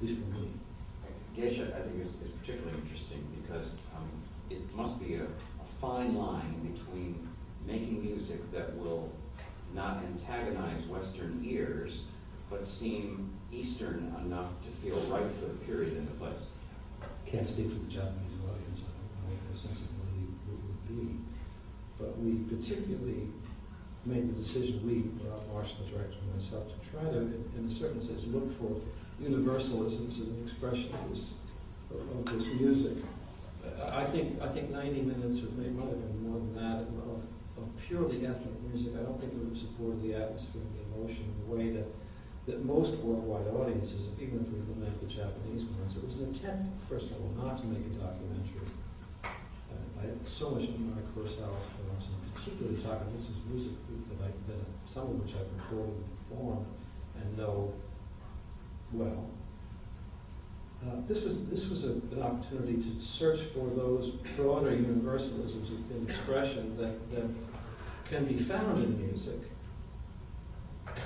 least for me. Geshe, I think, is particularly interesting because it must be a fine line between making music that will not antagonize Western ears, but seem Eastern enough to feel right for the period and the place. Can't speak for the Japanese audience. I don't know what their sensibility would be. But we particularly made the decision, Rob Marshall, the director, and myself, to try to, in a certain sense, look for universalisms in the expression of this music. I think 90 minutes, or maybe might have been more than that, of purely ethnic music. I don't think it would have supported the atmosphere and the emotion in the way that most worldwide audiences, even if we eliminate the Japanese ones. It was an attempt, first of all, not to make a documentary. I have so much admire Kurosawa's films, and particularly Takahata's music, that some of which I've recorded and performed and know well. This was an opportunity to search for those broader universalisms in expression that can be found in music,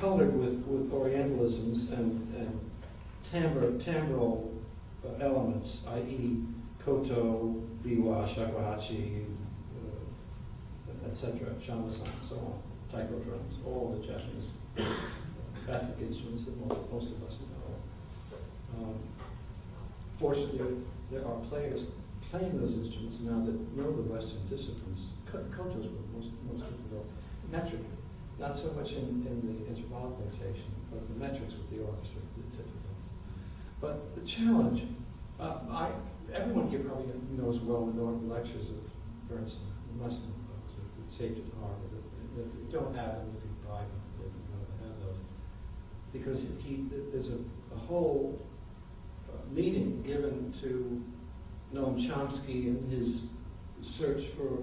colored with Orientalisms and timbral elements, i.e. koto, biwa, shakuhachi, etc., shamisen, and so on, taiko drums, all the Japanese ethnic instruments that most of us know. Fortunately, there are players playing those instruments now that know the Western disciplines. Kotos were most difficult metrically, not so much in the intervallic notation, but the metrics with the orchestra were difficult. But the challenge, everyone here probably knows well the Norton lectures of Bernstein, the Mustang books, the Sage at Harvard. If you don't have them, you can buy them. You know to have those. Because there's a whole meaning given to Noam Chomsky and his search for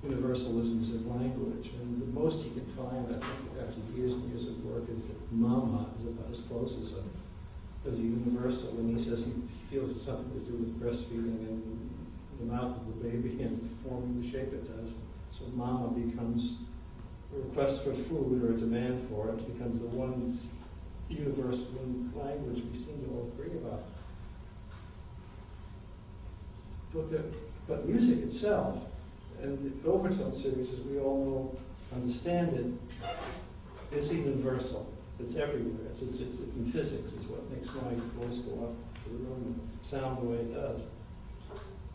universalisms in language. And the most he can find, I think, after years and years of work, is that mama is about as close as a universal. And he says he feels it's something to do with breastfeeding and the mouth of the baby and forming the shape it does. So mama becomes a request for food or a demand for it, becomes the one universal language we seem to all agree about. But music itself, and the overtone series, as we all know, understand it, is universal. It's everywhere. It's in physics. It's what makes my voice go up to the room and sound the way it does.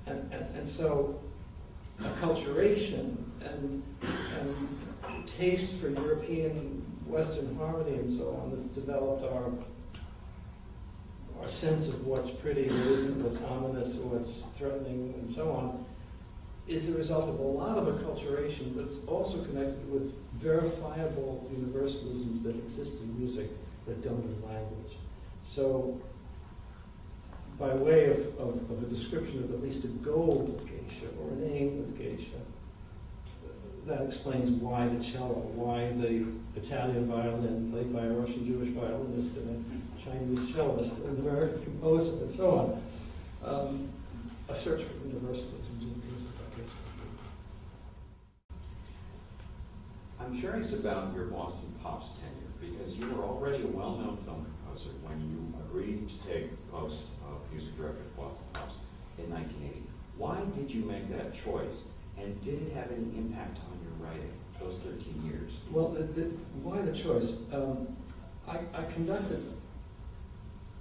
And so, acculturation and taste for European Western harmony and so on that's developed our sense of what's pretty, what isn't, what's ominous, what's threatening, and so on, is the result of a lot of acculturation, but it's also connected with verifiable universalisms that exist in music that don't in language. So, by way of a description of at least a goal with geisha, or an aim with geisha, that explains why the cello, why the Italian violin played by a Russian Jewish violinist and a Chinese cellist and an American composer and so on. A search for universalisms in music, I guess. I'm curious about your Boston Pops tenure, because you were already a well-known film composer when you agreed to take the post of music director at Boston Pops in 1980. Why did you make that choice, and did it have any impact on your writing those 13 years? Well, why the choice? I conducted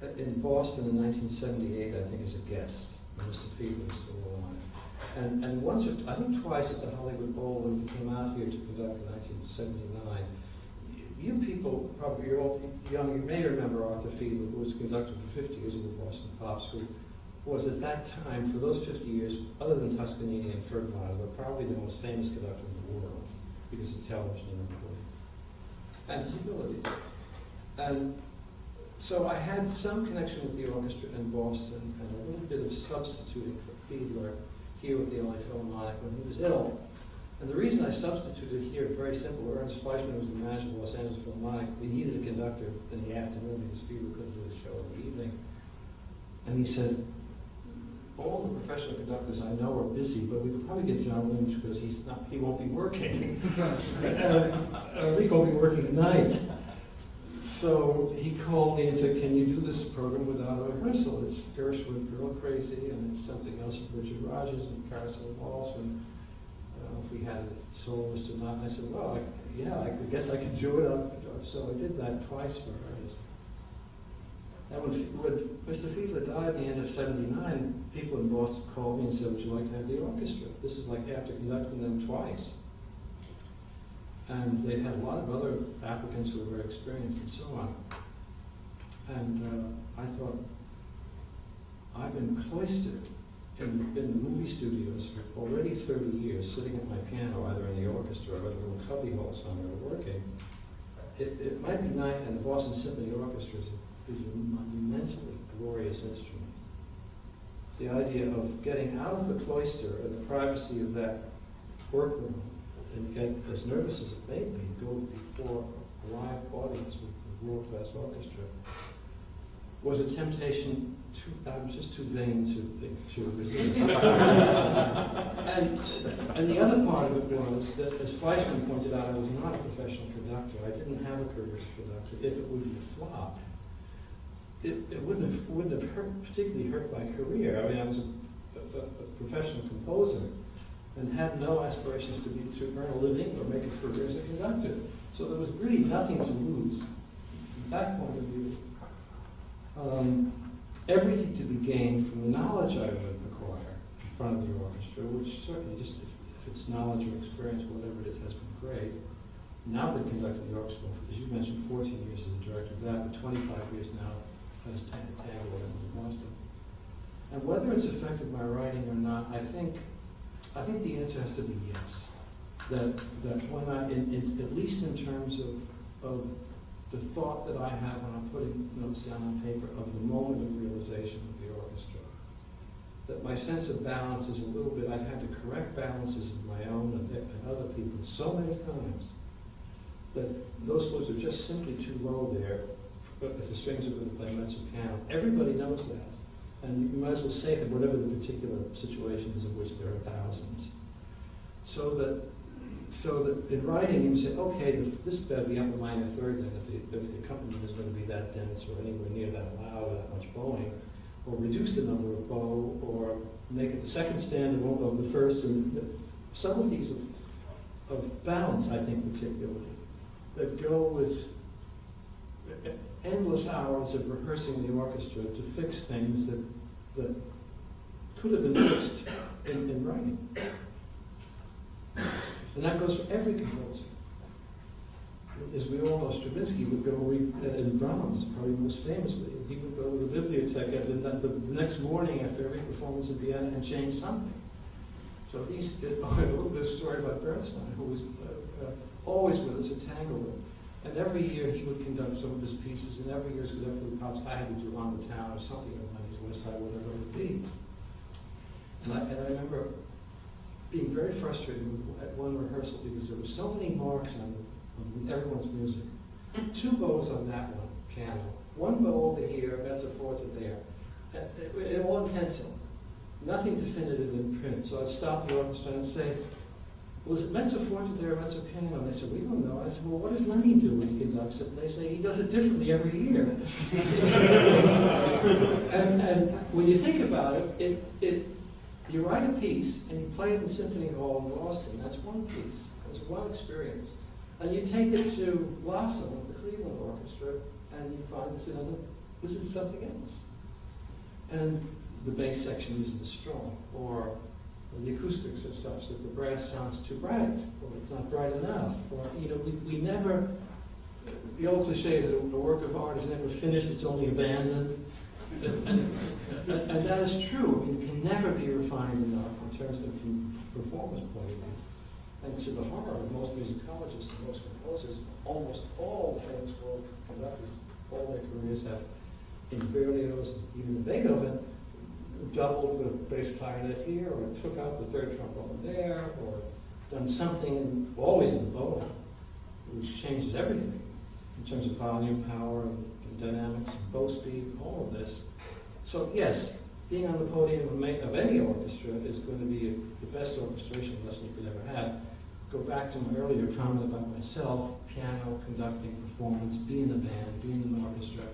in Boston in 1978, I think, as a guest. Mr. Fiedler was still alive. And once, I think twice at the Hollywood Bowl when he came out here to conduct in 1979. You people, probably you're all young, you may remember Arthur Fiedler, who was conductor for 50 years of the Boston Pops, who was at that time, for those 50 years, other than Toscanini and Ferdinand, were probably the most famous conductor in the world because of television and recording, and his abilities. And so I had some connection with the orchestra in Boston and a little bit of substituting for Fiedler here with the LA Philharmonic when he was ill. And the reason I substituted here, very simple. Ernest Fleischman was the manager of Los Angeles Philharmonic. We needed a conductor in the afternoon because Fiedler couldn't do the show in the evening. And he said, all the professional conductors I know are busy, but we could probably get John Williams because he won't be working. Or at least won't be working at night. So he called me and said, can you do this program without a rehearsal? It's Gershwin, Girl Crazy, and it's something else with Richard Rodgers and Carousel Waltz, and I don't know if we had a soloist or not. And I said, well, I guess I could do it. So I did that twice for her. And when Mr. Fiedler died at the end of '79, people in Boston called me and said, would you like to have the orchestra? This is like after conducting them twice. And they had a lot of other applicants who were very experienced and so on. And I thought, I've been cloistered in the movie studios for already 30 years, sitting at my piano, either in the orchestra or in a little cubbyhole somewhere working. It might be nice, and the Boston Symphony Orchestra is a monumentally glorious instrument. The idea of getting out of the cloister and the privacy of that workroom and get as nervous as it made me, go before a live audience with a world-class orchestra, was a temptation I was just too vain to resist. and the other part of it was that, as Fleischman pointed out, I was not a professional conductor. I didn't have a career as a conductor. If it would be a flop, it wouldn't have particularly hurt my career. I mean, I was a professional composer and had no aspirations to earn a living or make a career as a conductor. So there was really nothing to lose from that point of view. Everything to be gained from the knowledge I would acquire in front of the orchestra, which certainly, just if it's knowledge or experience, whatever it is, has been great. Now I've been conducting the orchestra for, as you mentioned, 14 years as a director of that, but 25 years now as Tango in Boston. And whether it's affected my writing or not, I think the answer has to be yes. That when at least in terms of the thought that I have when I'm putting notes down on paper of the moment of realization of the orchestra, that my sense of balance is a little bit, I've had to correct balances of my own and other people's so many times that those notes are just simply too low there if the strings are going to play mezzo piano. Everybody knows that. And you might as well say it, whatever the particular situation is, of which there are thousands. So that in writing, you say, okay, this better be up a minor third then if the accompaniment is going to be that dense or anywhere near that loud or that much bowing, or reduce the number of bow, or make it the second stand of the first. And some of these of balance, I think, particularly, that go with endless hours of rehearsing the orchestra to fix things that could have been fixed in writing. And that goes for every composer. As we all know, Stravinsky would go and Brahms, probably most famously, he would go to the bibliothèque the next morning after every performance in Vienna and change something. So I had a little bit of story about Bernstein, who was always with us at Tango. And every year he would conduct some of his pieces, and every year as conductor pops, I had to do On the Town or something on his West Side, whatever it would be. And I remember being very frustrated at one rehearsal because there were so many marks on everyone's music. 2 bows on that one, piano. 1 bow over here, mezzo forte there. And all in pencil. Nothing definitive in print. So I'd stop the orchestra and say, was it mezzo forte there or mezzo piano? And they said, we don't know. I said, well, what does Lenny do when he conducts it? And they say, he does it differently every year. and when you think about it, you write a piece and you play it in Symphony Hall in Boston. That's one piece. It's one experience. And you take it to Blossom with the Cleveland Orchestra and you find this is something else. And the bass section isn't as strong, or the acoustics are such that the brass sounds too bright, or it's not bright enough, or we never. The old cliche is that a work of art is never finished; it's only abandoned, and that is true. It can never be refined enough in terms of from performance point of view. And to the horror of most musicologists and most composers, almost all famous world conductors, all their careers have, in Berlioz, even in Beethoven, doubled the bass clarinet here, or took out the third trombone there, or done something, always in the bow, which changes everything in terms of volume, power, and dynamics, and bow speed, all of this. So yes, being on the podium of any orchestra is going to be the best orchestration lesson you could ever have. go back to my earlier comment about myself, piano, conducting, performance, be in a band, be in an orchestra.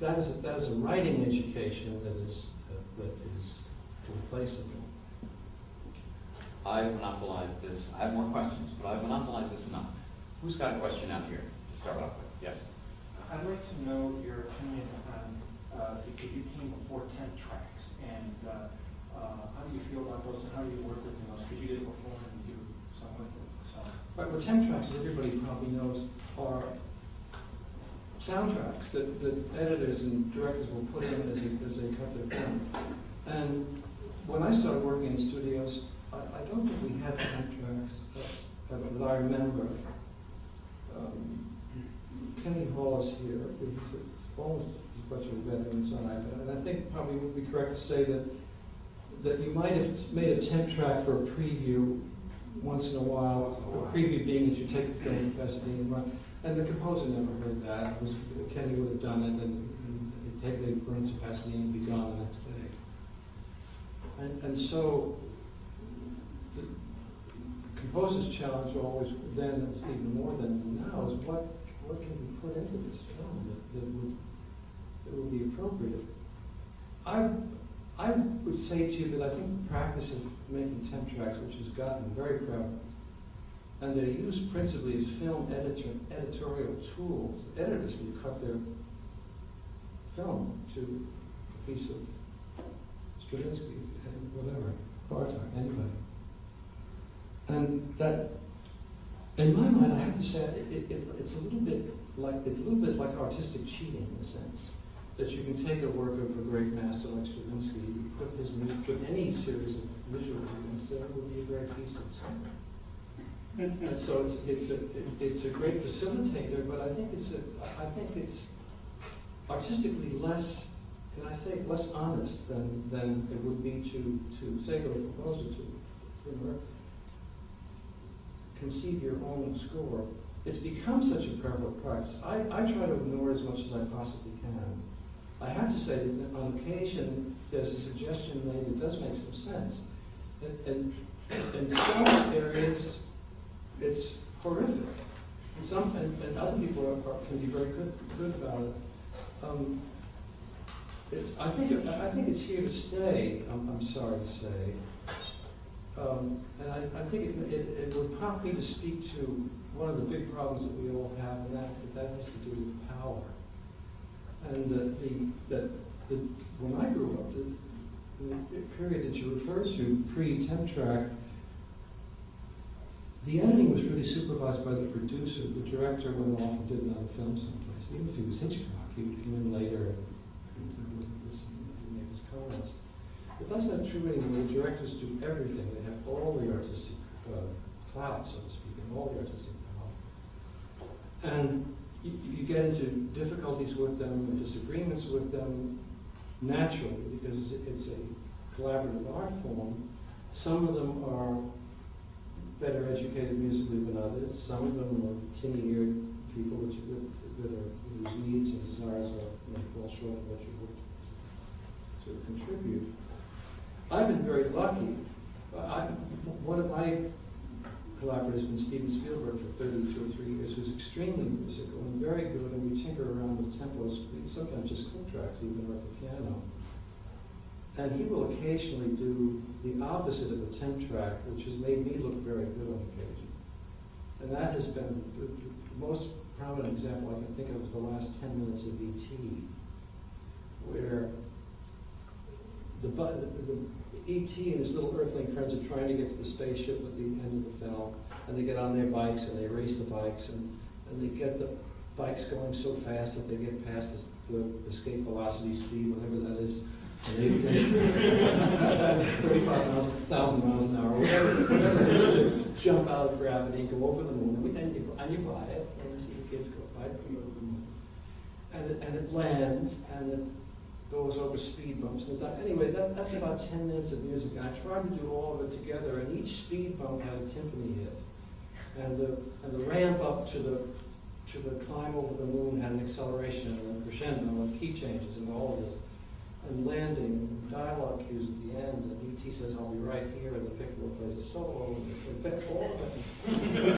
That is a writing education that is irreplaceable. I've monopolized this. I have more questions, but I've monopolized this enough. Who's got a question out here to start off with? Yes? I'd like to know your opinion on, because you came before 10 tracks, and how do you feel about those, and how do you work with those? Because you did it before and you do some with it. So. Right, well, 10 tracks, as everybody probably knows, are soundtracks that editors and directors will put in as they cut their film. And when I started working in studios, I don't think we had 10 tracks that I remember. Kenny Hall is here. He's almost as much of a veteran as I am. And I think probably it would be correct to say that you might have made a 10 track for a preview once in a while. A preview being that you take the film to Pasadena and run. And the composer never heard that. Kenny would have done it, and they'd run to Pasadena and be gone the next day. And so the composer's challenge always then, even more than now, is what can we put into this film that would be appropriate. I would say to you that I think the practice of making 10 tracks, which has gotten very prevalent, and they're used principally as film editorial tools. Editors will cut their film to a piece of Stravinsky and whatever, Bartok, anybody. And that, in my mind, I have to say, it's a little bit like artistic cheating in a sense. That you can take a work of a great master like Stravinsky, put his music, put any series of visuals against it, it would be a great piece of something. And so it's a great facilitator, but I think it's artistically less, can I say, less honest than it would be to say to a composer to conceive your own score. It's become such a prevalent practice. I try to ignore as much as I possibly can. I have to say that on occasion there's a suggestion made that does make some sense. And in some areas it's horrific. And other people can be very good about it. I think it's here to stay. I'm sorry to say, and I think it would prompt me to speak to one of the big problems that we all have, and that has to do with power. And that when I grew up, the period that you referred to, pre-10 track, the editing was really supervised by the producer. The director went off and did another film someplace. Even if he was Hitchcock, he would come in later and make his comments. But that's not true anymore. The directors do everything. They have all the artistic clout, so to speak, and all the artistic power. And you get into difficulties with them and disagreements with them naturally because it's a collaborative art form. Some of them are better educated musically than others. Some of them are tinny-eared people whose needs and desires may fall short of what you would sort of contribute. I've been very lucky. One of my collaborators has been Steven Spielberg for 32 or 3 years, who's extremely musical and very good, and we tinker around with tempos, sometimes just click tracks even, or the piano. And he will occasionally do the opposite of a 10 track, which has made me look very good on occasion. And that has been the most prominent example I can think of is the last 10 minutes of E.T., where E.T. and his little earthling friends are trying to get to the spaceship at the end of the film, and they get on their bikes and they race the bikes, and they get the bikes going so fast that they get past the escape velocity speed, whatever that is, and they 35,000 miles an hour, whatever it is, to jump out of gravity, go over the moon, and you buy it, and you see the kids go by the moon, and it lands, and it goes over speed bumps. Anyway, that's about 10 minutes of music. And I tried to do all of it together, and each speed bump had a timpani hit. And the ramp up to the climb over the moon had an acceleration and a crescendo and key changes and all of this. and landing, and dialogue cues at the end, and E.T. says, "I'll be right here," and the piccolo plays a solo, and all of it.